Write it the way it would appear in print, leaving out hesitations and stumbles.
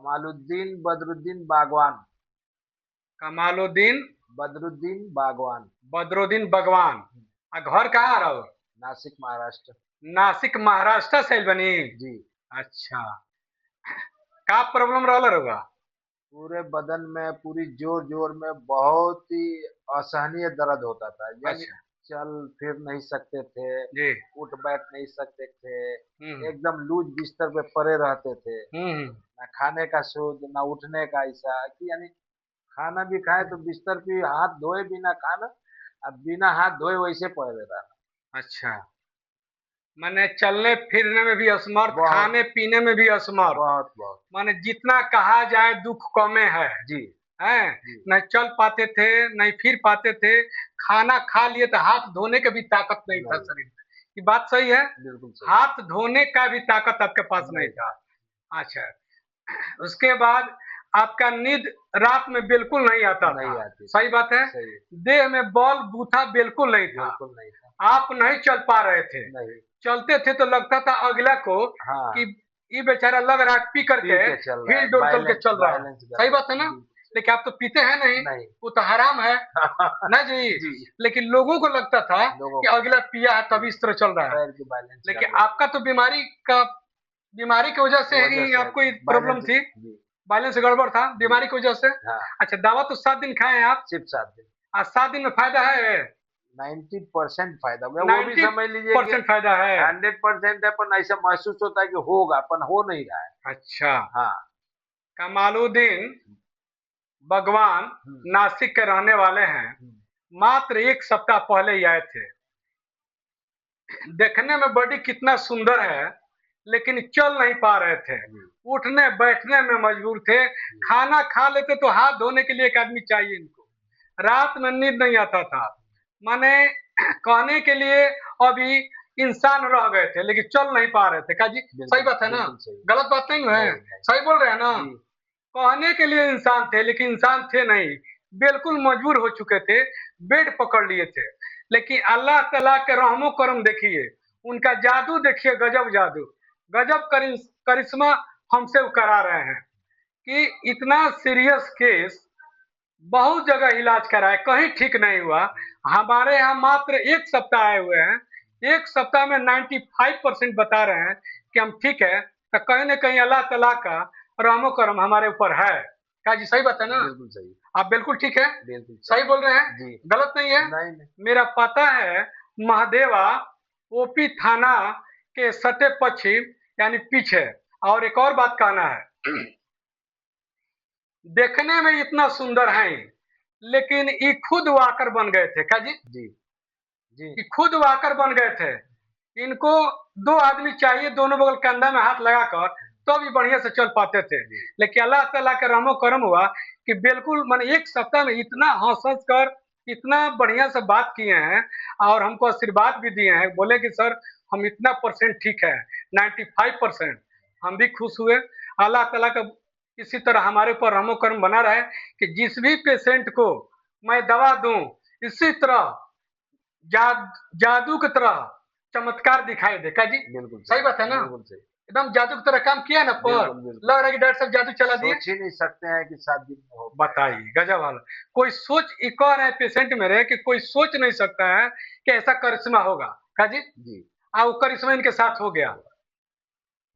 कमालुद्दीन बदरुद्दीन बागवान। कमालुद्दीन बदरुद्दीन बागवान। बदरुद्दीन भगवान। घर कहाँ रहो? नासिक महाराष्ट्र। नासिक महाराष्ट्र से बनी। जी। अच्छा, का प्रॉब्लम रहल रहुआ? पूरे बदन में, पूरी जोर जोर में बहुत ही असहनीय दर्द होता था, यानी अच्छा चल फिर नहीं सकते थे, जी। उठ बैठ नहीं सकते थे, हम्म एकदम लूज बिस्तर पे पड़े रहते थे। हम्म। ना खाने का सूद, ना उठने का, ऐसा कि यानी खाना भी खाए तो बिस्तर पे हाथ धोए बिना खाना, अब बिना हाथ धोए वैसे पड़े रहना। अच्छा, माने चलने फिरने में भी असमर्थ, बहुत खाने पीने में भी असमर्थ। बहुत बहुत। माने जितना कहा जाए दुख कमे है। जी हैं? जी। नहीं चल पाते थे, नहीं फिर पाते थे, खाना खा लिए तो हाथ धोने की भी ताकत नहीं था नहीं, शरीर में। ये बात सही है? बिल्कुल सही। हाथ धोने का भी ताकत आपके पास नहीं नहीं था। था। अच्छा, उसके बाद आपका नींद रात में बिल्कुल नहीं आता था। नहीं आती सही थी। बात है? सही। देह में बल बूथा बिल्कुल नहीं था। बिल्कुल नहीं था। आप नहीं चल पा रहे थे। नहीं। चलते थे तो लगता था अगला को कि हाँ, ये बेचारा लग रहा है पी पी करके के चल रहा है, हिल डोल करके बैलेंस चल रहा है। बैलेंस सही गड़बड़। बात है ना? बिल्कुल सही। लेकिन आप तो पीते हैं नहीं, नहीं। वो तो हराम है ना जी। जी। लेकिन लोगों को लगता था लोगों कि को अगला पिया है तभी इस तरह चल रहा है। पैर की बैलेंस लेकिन गड़बड़ आपका तो बीमारी की वजह से है वजह कि से आपको प्रॉब्लम बैलेंस। थी। जी बैलेंस गड़बड़ था जी। बीमारी की वजह से। हाँ, अच्छा, दवा तो 7 दिन खाए हैं आप? सिर्फ 7 दिन। आज 7 दिन में फायदा है? 90% फायदा हुआ, वो भी नाइन्टी समझ लीजिए कि परसेंट फायदा है। 100% है, पर ऐसा महसूस होता है कि होगा, पर हो नहीं रहा है। अच्छा, हाँ। कमालुद्दीन भगवान हम्म, नासिक के रहने वाले हैं। हम्म, मात्र 1 सप्ताह पहले ही आए थे। देखने में बॉडी कितना सुंदर है, लेकिन चल नहीं पा रहे थे। जी उठने बैठने में मजबूर थे। जी। खाना खा लेते तो हाथ धोने के लिए एक आदमी चाहिए इनको। रात में नींद नहीं आता था। माने कहने के लिए अभी इंसान रह गए थे, लेकिन चल नहीं पा रहे थे। का जी सही बिल्कुल बात है ना? बिल्कुल सही। गलत बात नहीं है? नहीं नहीं। सही बोल रहे हैं ना? जी। कहने के लिए इंसान थे, लेकिन इंसान थे नहीं। बिल्कुल मजबूर हो चुके थे। बेड पकड़ लिए थे। लेकिन अल्लाह तला के रहमो करम देखिए, उनका जादू देखिए, गजब जादू, गजब करिश्मा हमसे वो करा रहे हैं कि इतना सीरियस केस बहुत जगह इलाज कराए, कहीं ठीक नहीं हुआ। हमारे यहाँ मात्र 1 सप्ताह आए हुए हैं। 1 सप्ताह में 95% बता रहे हैं कि हम ठीक है। तो कहीं ना कहीं अल्लाह तला का रहमो करम हमारे ऊपर है। क्या जी सही बात है ना? बिल्कुल सही। आप बिल्कुल ठीक है, बिल्कुल सही सही। बोल रहे हैं, जी। गलत नहीं है। नहीं नहीं। मेरा पता है महादेवा, ओपी थाना के सटे पश्चिम, यानी पीछे। और एक और बात कहना है, देखने में इतना सुंदर है, लेकिन ये खुद वाकर बन गए थे। क्या जी? जी जी। ये खुद वाकर बन गए थे। इनको 2 आदमी चाहिए, दोनों बगल कंधा में हाथ लगाकर, तो भी बढ़िया से चल पाते थे। जी लेकिन अल्लाह ताला का रहमो करम हुआ कि बिल्कुल मैंने 1 सप्ताह में इतना हंस हंस कर इतना बढ़िया से बात किए हैं, और हमको आशीर्वाद भी दिए हैं। बोले कि सर हम इतना परसेंट ठीक है, 95%। हम भी खुश हुए। अल्लाह ताला का इसी तरह हमारे ऊपर रहमो करम बना रहे कि जिस भी पेशेंट को मैं दवा दूं, इसी तरह जादू की तरह चमत्कार दिखाई दे। क्या जी बिल्कुल सही। सही बात है ना? बिल्कुल सही। एकदम जादू की तरह काम किया ना पर। बिल्कुल बिल्कुल। लग रहा है कि डॉक्टर साहब जादू चला दिए। सोच ही नहीं सकते हैं कि 7 दिन में हो पाएगा। बताइए, गजब वाला। कोई सोच एक और है पेशेंट मेरे कि कोई सोच नहीं सकता है कि ऐसा करिश्मा होगा। क्या जी? जी। वो करिश्मा इनके साथ हो गया।